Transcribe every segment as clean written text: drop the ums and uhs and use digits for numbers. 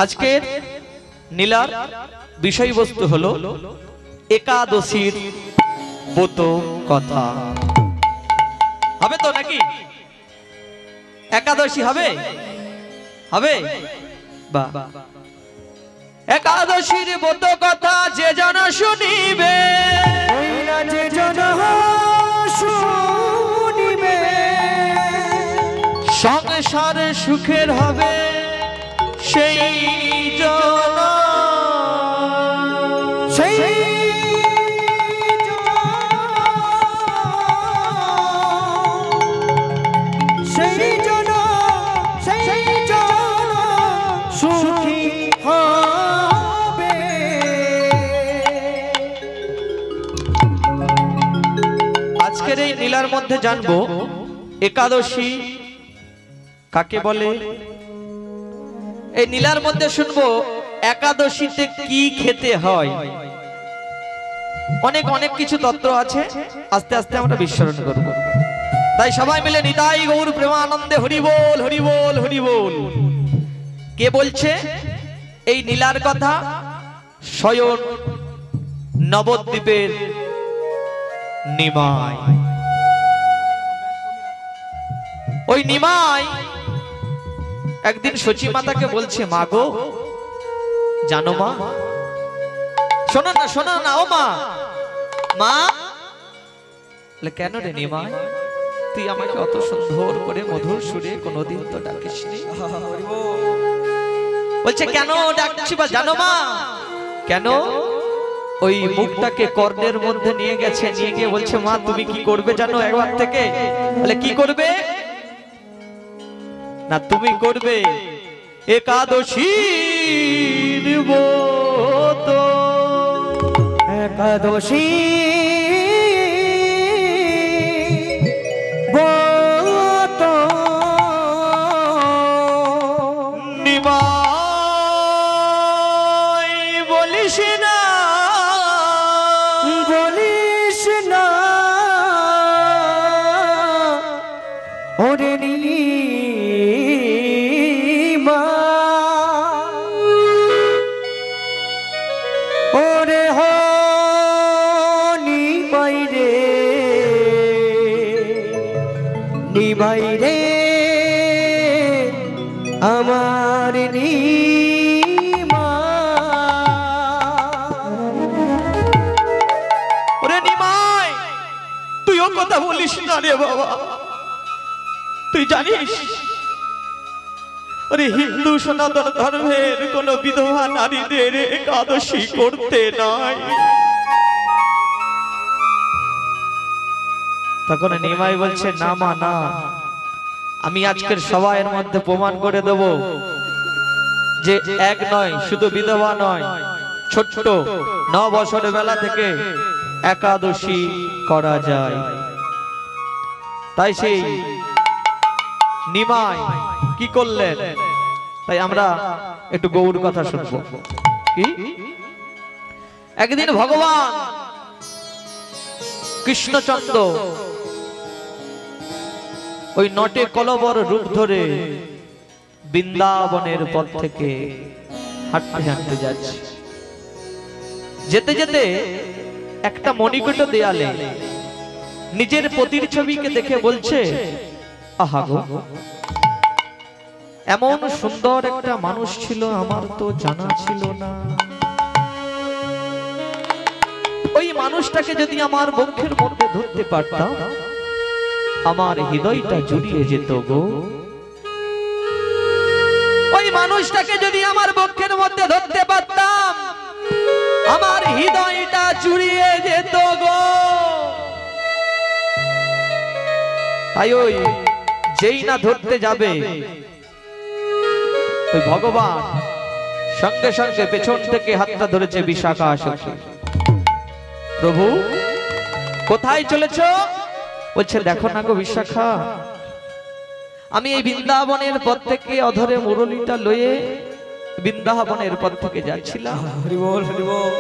আজকের নীলার বিষয়বস্তু হলো একাদশীর ব্রত কথা। হবে তো নাকি? একাদশী হবে হবে বা একাদশীর ব্রত কথা যে জন শুনিবে, যে জন শুনিবে সংসার সুখের হবে সেই জন, সেই জন সুখী হবে। আজকের এই নীলার মধ্যে জানবো একাদশী কাকে বলে। এই নীলার মধ্যে শুনবো একাদশীতে কি খেতে হয়। অনেক অনেক কিছু তত্ত্ব আছে, আস্তে আস্তে আমরা বিস্মরণ করব। তাই সবাই মিলে নিতাই গৌর প্রেমানন্দে হরি বল হরি বল হরি বল। কে বলছে এই নীলার কথা? স্বয়ং নবদ্বীপের নিমাই। ওই নিমাই একদিন সচী মাতাকে বলছে, মা গো জানো মা, শোনো না শোনো না ও মা, মা কেন রে নিমাই তুই আমাকে অত সুন্দর করে মধুর সুরে কোনোদিন তো ডাকিস নি? বলছে কেন ডাকছি বা জানো মা? কেন? ওই মুখটাকে কর্ণের মধ্যে নিয়ে গেছে, নিয়ে গিয়ে বলছে মা তুমি কি করবে জানো একবার থেকে? বলে কি করবে না? তুমি করবে একাদশীর ব্রত। একাদশী ব্রত নিমাই বলিস না, বলিস না ওরে নিমা, ওরে হ নিমাই রে, নিমাই রে আমার নিমা। ওরে নিমাই তুইও কথা বলিস না রে বাবা। তুই জানিস ওরে হিন্দু সনাতন ধর্মের কোন বিধবা নারীদের একাদশী করতে নাই। তখন নিমাই বলছে না মা না, আমি আজকের সবাইয়ের মধ্যে প্রমাণ করে দেব যে এক নয়, শুধু বিধবা নয়, ছোট্ট 9 বছরের বেলা থেকে একাদশী করা যায়। তাই সেই নিমাই কি করলেন? তাই আমরা একটু গৌর কথা শুনবো। কি একদিন ভগবান কৃষ্ণচন্দ্র ওই নটে কলবর রূপ ধরে বৃন্দাবনের পথ থেকে হাঁটতে হাঁটতে যাচ্ছে। যেতে যেতে একটা মণিকূট দেয়ালে নিজের পতির ছবিকে দেখে বলছে, আহা গো এমন সুন্দর একটা মানুষ ছিল আমার তো জানা ছিল না। ওই মানুষটাকে যদি আমার বক্ষের মধ্যে ধরতে পারতাম আমার হৃদয়টা জুড়িয়ে যেত গো। ওই মানুষটাকে যদি আমার বক্ষের মধ্যে ধরতে পারতাম আমার হৃদয়টা জুড়িয়ে যেত গো। তাই ওই যেই না ধরতে যাবে ওই ভগবান সঙ্গে সঙ্গে পেছন থেকে হাতটা ধরেছে বিশাখা সখী। প্রভু কোথায় চলেছ? বলছে দেখো না গো বিশাখা, আমি এই বৃন্দাবনের পথ থেকে অধরে মুরলিটা লয়ে বৃন্দাবনের পথ থেকে যাচ্ছিলাম। হরি বল হরি বল।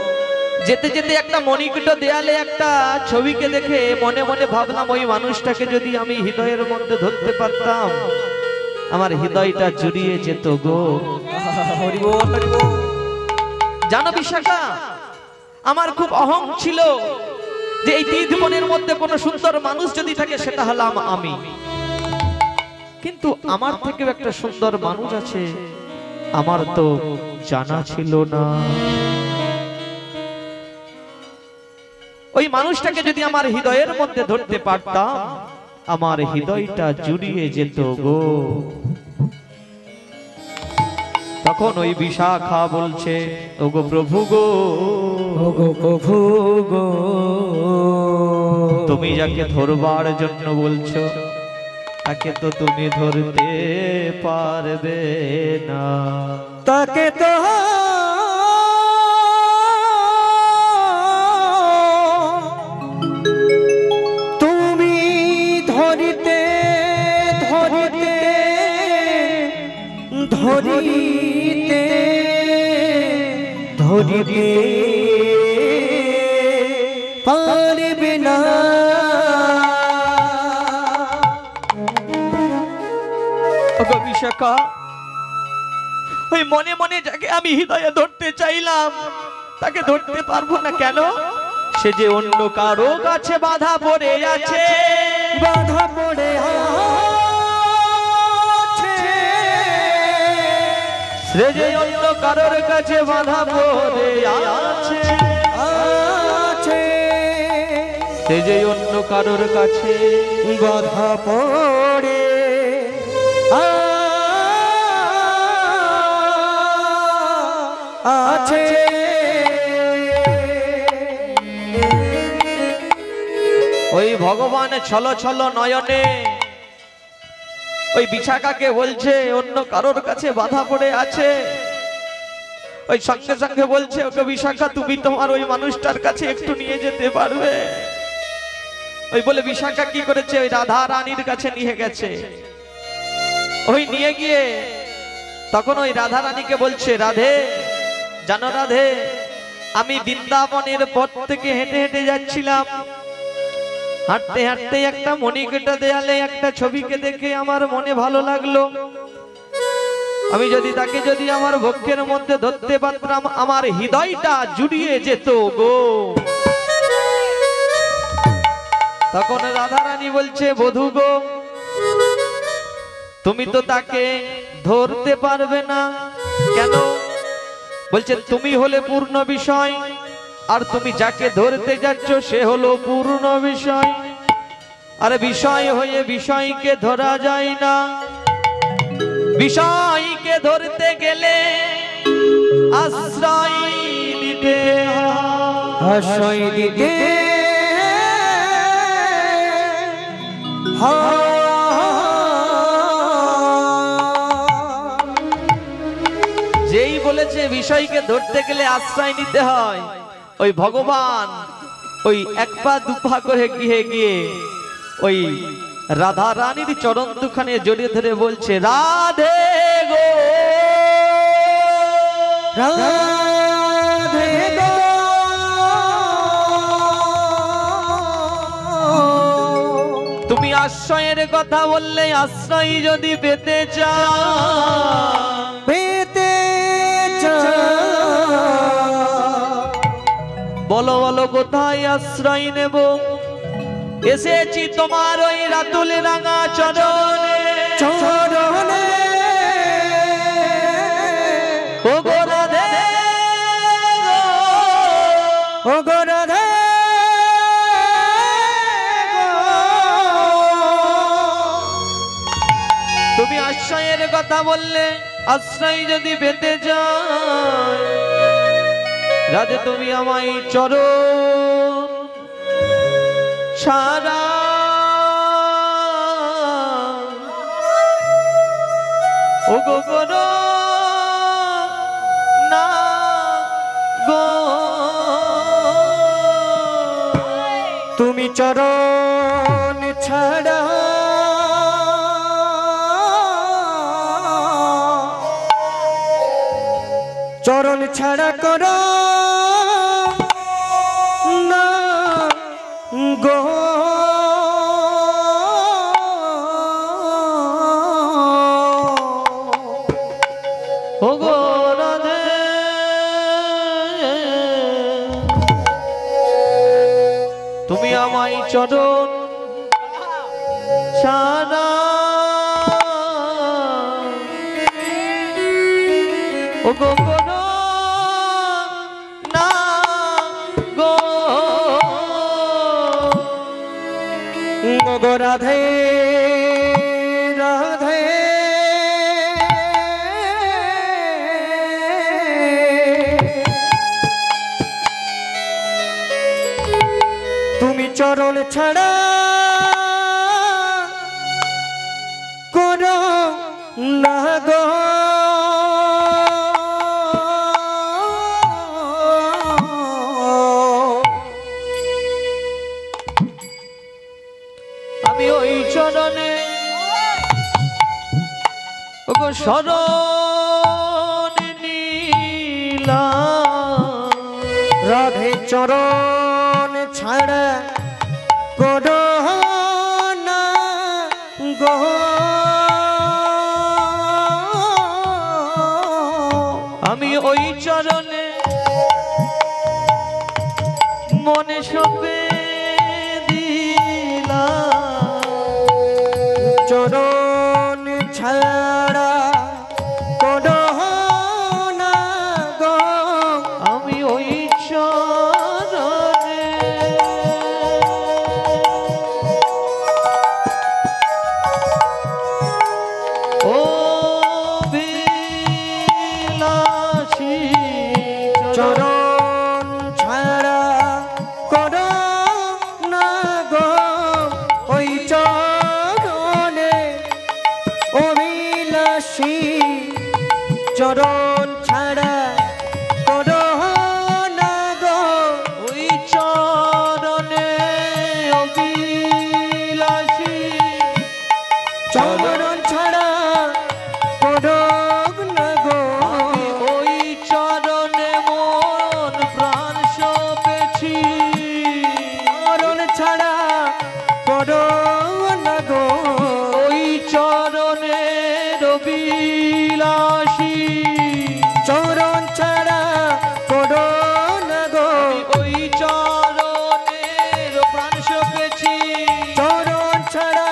যেতে যেতে একটা মণিকূট দেয়ালে একটা ছবিকে দেখে মনে মনে ভাবলাম ওই মানুষটাকে যদি আমি হৃদয়ের মধ্যে ধরতে পারতাম আমার হৃদয়টা জুড়িয়ে যেত গো। হরি বল হরি বল। জানো বিশাখা, আমার খুব অহং ছিল যে এই তীর্থবনের মধ্যে কোনো সুন্দর মানুষ যদি থাকে সেটা হলাম আমি, কিন্তু আমার থেকেও একটা সুন্দর মানুষ আছে আমার তো জানা ছিল না। ওই মানুষটাকে যদি আমার হৃদয়ের মধ্যে ধরতে পারতাম আমার হৃদয়টা জুড়িয়ে যেত গো। তখন ওই বিশাখা বলছে, ওগো প্রভু গো, ওগো প্রভু গো, তুমি যাকে ধরবার জন্য বলছো তাকে তো তুমি ধরতে পারবে না। তাকে তো তুমি ধরিতে ধরিতে ধরিতে ধরিতে পারবে না। ওগো বিশাখা, ওই মনে মনে যাকে আমি হৃদয়ে ধরতে চাইলাম তাকে ধরতে পারবো না কেন? সে যে অন্য কারো কাছে বাধা পড়ে আছে, বাধা পড়ে আছে, সে যে অন্য কারোর কাছে বাধা পড়ে আছে, সে যে অন্য কারোর কাছে বাধা পড়ে আছে। ওই ভগবান ছল ছল নয়নে ওই বিশাখাকে বলছে অন্য কারোর কাছে বাধা পড়ে আছে। ওই সঙ্গে সঙ্গে বলছে, ওকে বিশাখা তুমি তোমার ওই মানুষটার কাছে একটু নিয়ে যেতে পারবে? ওই বলে বিশাখা কি করেছে, ওই রাধা রানীর কাছে নিয়ে গেছে। ওই নিয়ে গিয়ে তখন ওই রাধা রানীকে বলছে, রাধে জানো রাধে, আমি বৃন্দাবনের পথ থেকে হেঁটে হেঁটে যাচ্ছিলাম, হাঁটতে হাঁটতে একটা মণিকেটা দেয়ালে একটা ছবিকে দেখে আমার মনে ভালো লাগলো। আমি যদি তাকে যদি আমার বক্ষের মধ্যে ধরতে পারতাম আমার হৃদয়টা জুড়িয়ে যেত গো। তখন রাধা রানী বলছে, বধূ গো, তুমি তো তাকে ধরতে পারবে না কেন? বলছে, তুমি হলে পূর্ণ বিষয় আর তুমি যাকে ধরতে যাচ্ছ সে হলো পূর্ণ বিষয়। আরে বিষয় হয়ে বিষয়কে ধরা যায় না, বিষয়কে ধরতে গেলে আশ্রয় দিতে আশ্রয় দিতে যেই বলেছে বিষয়কে ধরতে গেলে আশ্রয় নিতে হয়, ওই ভগবান ওই এক পা দুপা করে গিয়ে গিয়ে ওই রাধা রানীর চরণ দুখানে জড়িয়ে ধরে বলছে, রাধে গো, রাধে গো, তুমি আশ্রয়ের কথা বললে আশ্রয় যদি পেতে চাও, পেতে চাও, বলো বলো কোথায় আশ্রয় নেব? এসেছি তোমার ওই রাতুল রাঙা চরণে, চরণে ও গো রাধে গো, ও গো রাধে তুমি আশ্রয়ের কথা বললে আশ্রয় যদি পেতে চাও, রাধে তুমি আমায় চরণ ছাড়া ও গো করো না গো। তুমি চরণ ছাড়া চরণ ছাড়া করো না গো। আমায় চরণ ছাড়া ও গো করো না গো গো রাধে রাধে তুমি চরণ ছাড়া করো না গো আমি ওই চরণে ওগো শরণ নিলাম রাধে চরণ ছাড়া করো না গো আমি ওই চরণে মনে সপে দিলাম চরণ ছাড়া করো না গো আমি ওই চরণে ও বিলাসী চরণ ছাড়া করো না গো ওই চরণে অভিলাষী চরণ ছাড়া করো না গো ওই চরণে অভিলাষী চরণ ছাড়া করো না গো ওই চরণে মন প্রাণ সপেছি চরণ ছাড়া করো না গো ওই চরণে অভিলাষী চরণ ছাড়া করো না গো ওই চরণের প্রাণ সপেছি চরণ ছাড়া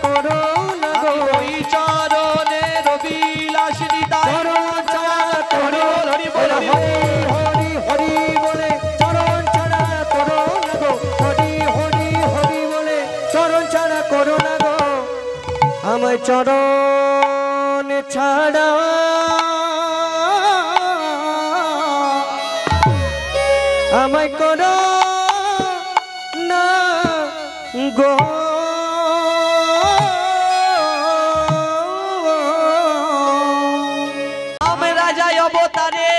করো না গো ওই চরণের অভিলাষিনী তাই চরণ ছাড়া করো হরি বল হরি হরি হরি বলে চরণ ছাড়া করো না গো হরি হরি হরি বলে চরণ ছাড়া করো না গো আমায় চরণ ছাড়া আমায় করো না গো আমি রাজায় অবতারে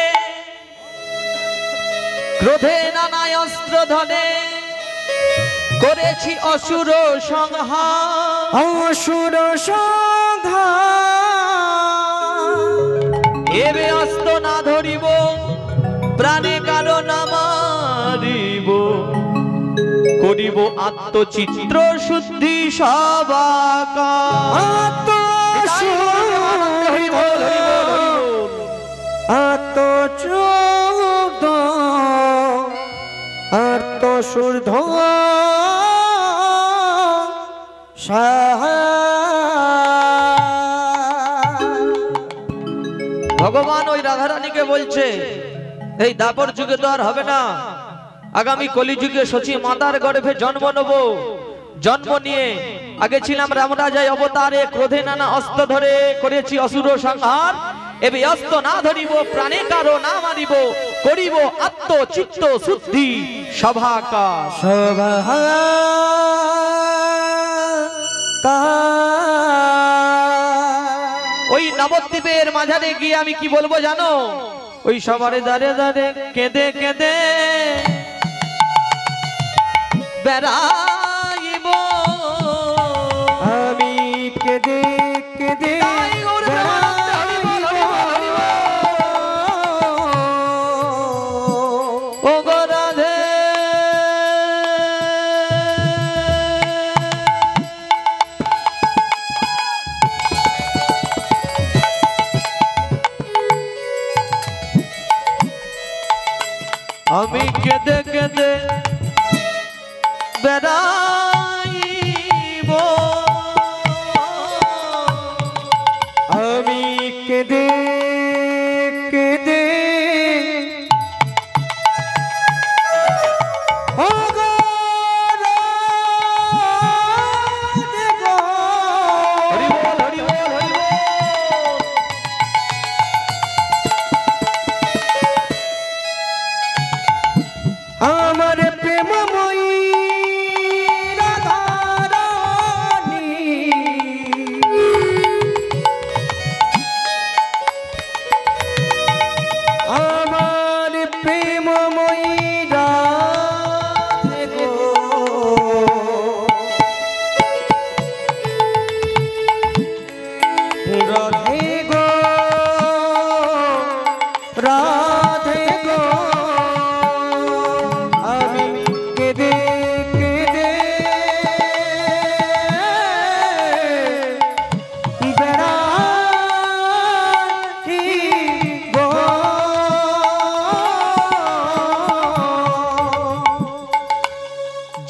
ক্রোধে নানায় অস্ত্র ধনে করেছি অসুর সংহার অসুর সংঘা এবে অস্ত্র না ধরিব প্রাণে কারো না মারিব করিব আত্মচিত্র শুদ্ধি সবাকা আত্মচুদ্ধ আত্মশুদ্ধ ভগবান ওই রাধারানীকে বলছে এই দাপর যুগে তো আর হবে না, আগামী কলিযুগে সচি মাতার গর্ভে জন্ম নেব। জন্ম নিয়ে আগে ছিলাম রামরাজায় অবতারে ক্রোধে নানা অস্ত্র ধরে করেছি অসুর সংহার এবে অস্ত্র না ধরিব প্রাণে কারো না মারিব করিব আত্মচিত্ত শুদ্ধি সভাকার সভা ওই নবদ্বীপের মাঝারে গিয়ে আমি কি বলবো জানো, ওই সবারে দাঁড়ে দাঁড়ে কেঁদে কেঁদে বেড়াইব আমি কেঁদে কেঁদে ও গো রাধে আমি কেঁদে কেঁদে বেড়াইব আমি কেঁদে কেঁদে আমার প্রেমময়ী রাধারানী আমার প্রেমময়ী রাধে গো রাধে গো রাধে গো আমি কেঁদে কেঁদে বেড়াইব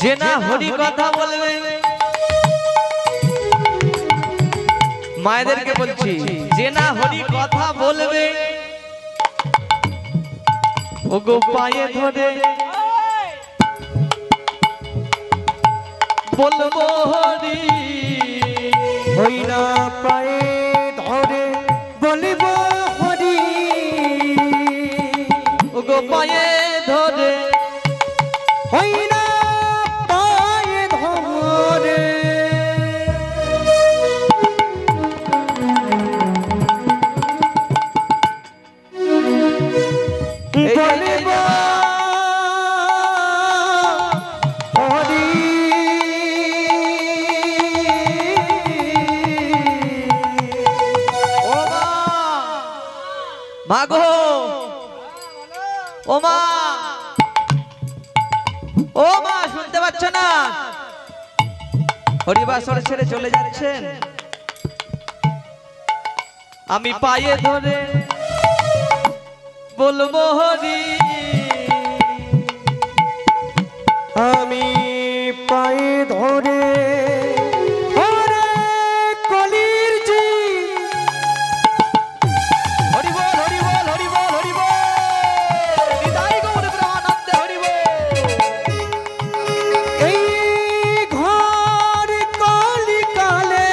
যে না হরি কথা বলবে মায়েদেরকে বলছি যে না হরি কথা বলবে ওগো পায়ে ধরে বলবো হরি ওই না পায়ে ধরে বলিব হরি ওগো পায়ে ধরে ওই না পায়ে ধরে বলিব হরি ও মা গো ও মা শুনতে পাচ্ছ না হরিবাসর ছেড়ে চলে যাচ্ছেন আমি পায়ে ধরে বলবো হরি আমি পায়ে ধরে ওরে কলির জি হরি বল হরি বল হরি বল হরি বল নিতাই গৌর প্রেমানন্দে হরি বল এই ঘর কলিকালে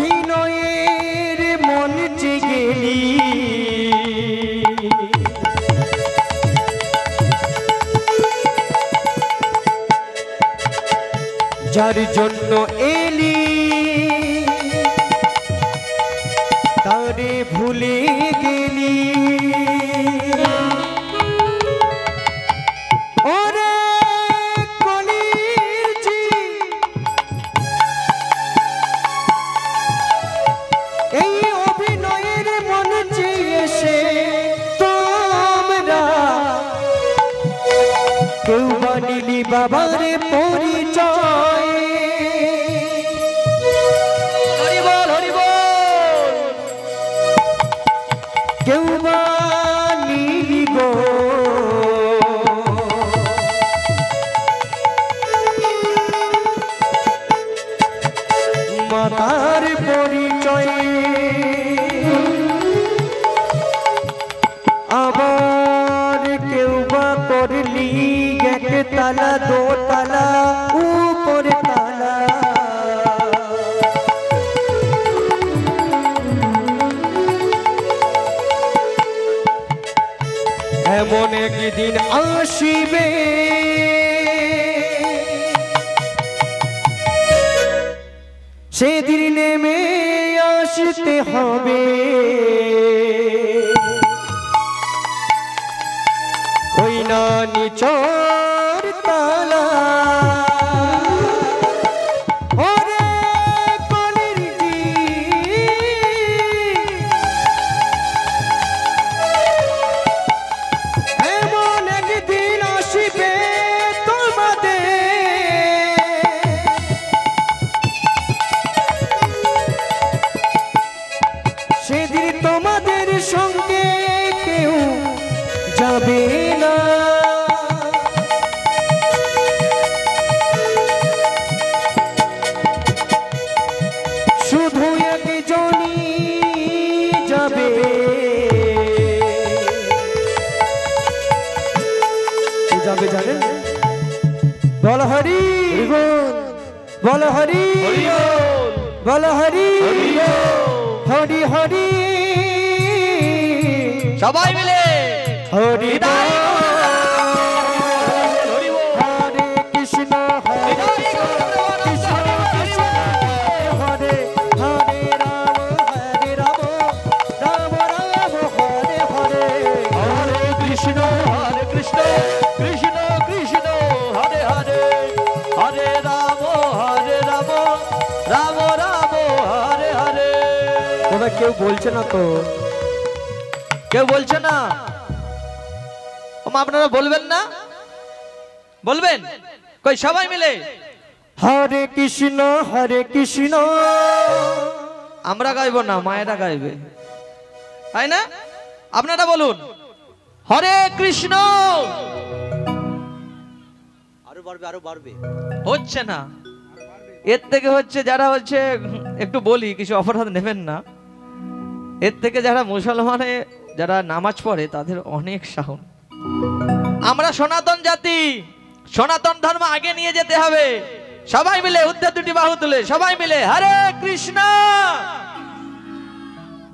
অভিনয়ের মঞ্চে গেলি যার জন্য এলি তারে ভুলে গেলি ওরে কলির জি এই অভিনয়ের মঞ্চে এসে তোমরা কেউ বানিলি বাবার পরিচয় হরি বল হরি বল কেউ বানিলি গো মাতার পরিচয় আবার কেউ বা করলি একতলা দোতলা উপর তালা এমন একদিন আসিবে সেদিন নেমে আসতে হবে ওই না নিচর তালা ওরে কলির জি এমন একদিন আসিবে তোমাদের হরি বল বল হরি হরি বল বল হরি হরি বল। হরি হরি সবাই মিলে হরি হৃদয় বল হরি বল। হরে কৃষ্ণ হরে কৃষ্ণ কৃষ্ণ হরে হরে রাম রাম রাম হরে হরে হরে কৃষ্ণ কৃষ্ণ কৃষ্ণ হরে হরে হরে রাম রাম রাম হরে হরে। তোমরা কেউ বলছে না তো? কেউ বলছে না? আপনারা বলবেন না? বলবেন কই সবাই মিলে হরে কৃষ্ণ আমরা গাইবো না, মায়েরা গাইবে, তাই না? আপনারা বলুন হরে কৃষ্ণ। আরো বাড়বে আরো বাড়বে। হচ্ছে না, এর থেকে হচ্ছে যারা হচ্ছে একটু বলি কিছু অপরাধ নেবেন না, এর থেকে যারা মুসলমানে যারা নামাজ পড়ে তাদের অনেক সাহস। আমরা সনাতন জাতি, সনাতন ধর্ম আগে নিয়ে যেতে হবে। সবাই মিলে উদ্ধে দুটি বাহু তুলে সবাই মিলে হরে কৃষ্ণ।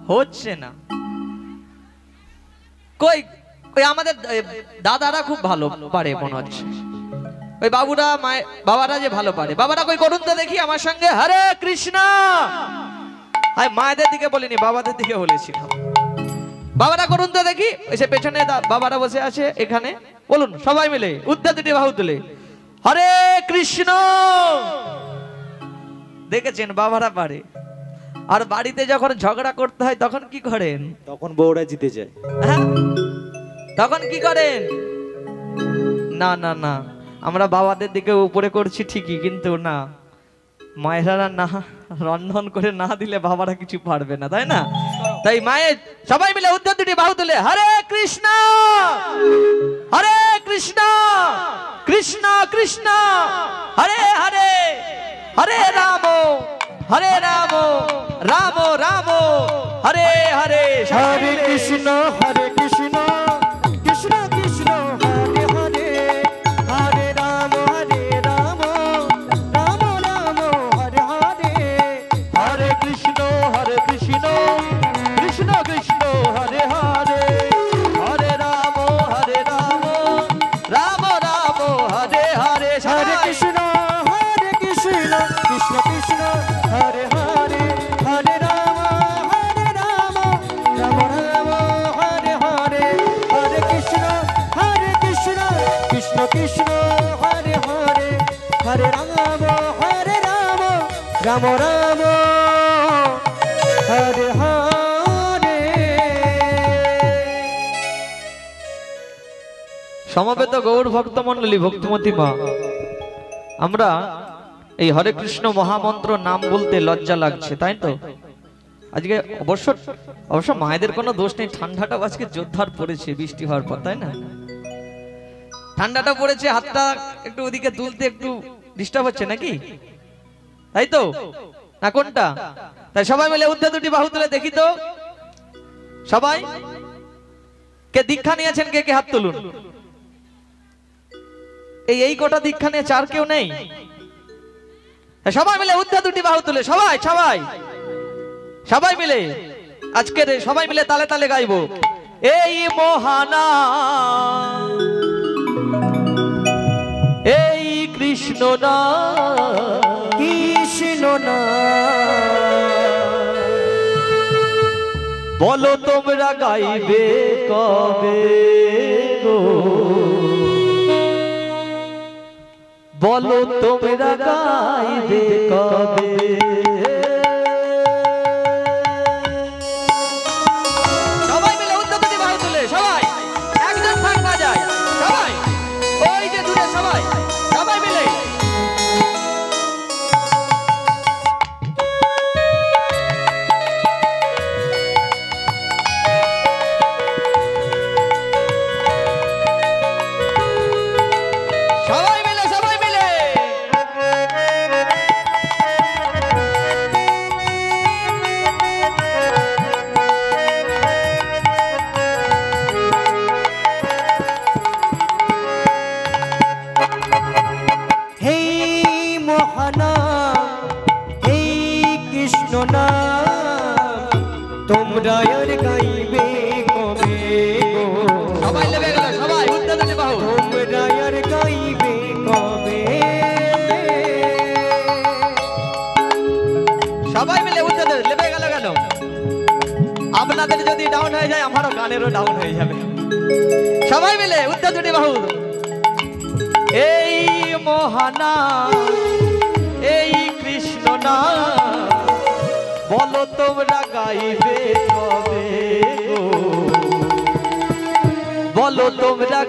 হচ্ছে না। কই কই আমাদের দাদারা খুব ভালো পারে মনে হচ্ছে, ওই বাবুরা বাবারা যে ভালো পারে, বাবারা কই করুন তো দেখি আমার সঙ্গে হরে কৃষ্ণ। মায়েদের দিকে বলিনি, বাবাদের দিকে বলেছিলাম। বাবারা করুন তো দেখি, এসে পেছনে বাবারা বসে আছে এখানে, বলুন সবাই মিলে উদ্ধে দুটি বাহু তুলে হরে কৃষ্ণ। দেখেছেন বাবারা পারে। আর বাড়িতে যখন ঝগড়া করতে হয় তখন কি করেন? তখন বউরা জিতে যায়। হ্যাঁ, তখন কি করেন? না না না, আমরা বাবাদের দিকে উপরে করছি ঠিকই, কিন্তু না, মায়েরা না রন্ধন করে না দিলে বাবারা কিছু পারবে না, তাই না? তাই মায়ের সবাই মিলে উদ্ধে দুটি বাহু তুলে হরে কৃষ্ণ হরে কৃষ্ণ কৃষ্ণ কৃষ্ণ হরে হরে হরে রাম রাম রাম হরে হরে। হরে কৃষ্ণ কৃষ্ণ কৃষ্ণ হরে হরে হরে রাম রাম রাম হরে হরে হরে কৃষ্ণ কৃষ্ণ কৃষ্ণ হরে হরে হরে রাম রাম রাম হরে হরে। হরে কৃষ্ণ কৃষ্ণ কৃষ্ণ হরে হরে হরে রাম রাম রাম হরে হরে হরে কৃষ্ণ কৃষ্ণ কৃষ্ণ হরে হরে হরে রাম রাম রাম হরে হরে। সমবেত গৌর ভক্ত মণ্ডলী, ভক্তিমতী মা, আমরা এই হরে কৃষ্ণ মহামন্ত্র নাম বলতে লজ্জা লাগছে, তাই তো? আজকে অবশ্য মায়েদের কোনো দোষ নেই, ঠান্ডাটা আজকে জোরদার পড়েছে বৃষ্টি হওয়ার পর, তাই না? ঠান্ডাটা পড়েছে, হাতটা একটু ওদিকে তুলতে একটু ডিস্টার্ব হচ্ছে নাকি, তাই তো না? কোনটা? তাই সবাই মিলে উদ্ধে দুটি বাহু তুলে দেখি তো সবাই কে দীক্ষা নিয়েছেন, কে কে হাত তুলুন। এই কটা দীক্ষা নিয়ে চার কেউ নেই? সবাই মিলে উদ্ধে দুটি বাহু তুলে সবাই সবাই সবাই মিলে আজকের সবাই মিলে তালে তালে গাইবো এই মহানা এই কৃষ্ণ না কৃষ্ণ না বলো তোমরা গাইবে কবে গো, বলো তোমরা গাইবে কবে। সবাই মিলে উদ্ধে দুটি বাহু তুলে সবাই, একজন থাক না যায়, সবাই ওই যে দূরে সবাই সবাই মিলে সবাই মিলে মহানাম এই কৃষ্ণ নাম তোমরা আর গাইবে কবে গো সবাই লেবে গেল সবাই উত্তর দিতে বাহু তোমরা আর গাইবে কবে সবাই মিলে উত্তর দিতে লেবে গেল কেন আপনাদের যদি ডাউন হয়ে যায় আমারও গানেরও ডাউন হয়ে যাবে সবাই মিলে উত্তর দিতে বাহু এই মহানাম এই কৃষ্ণ নাম বলো তোমরা গাইবে কবে গো বলো তোমরা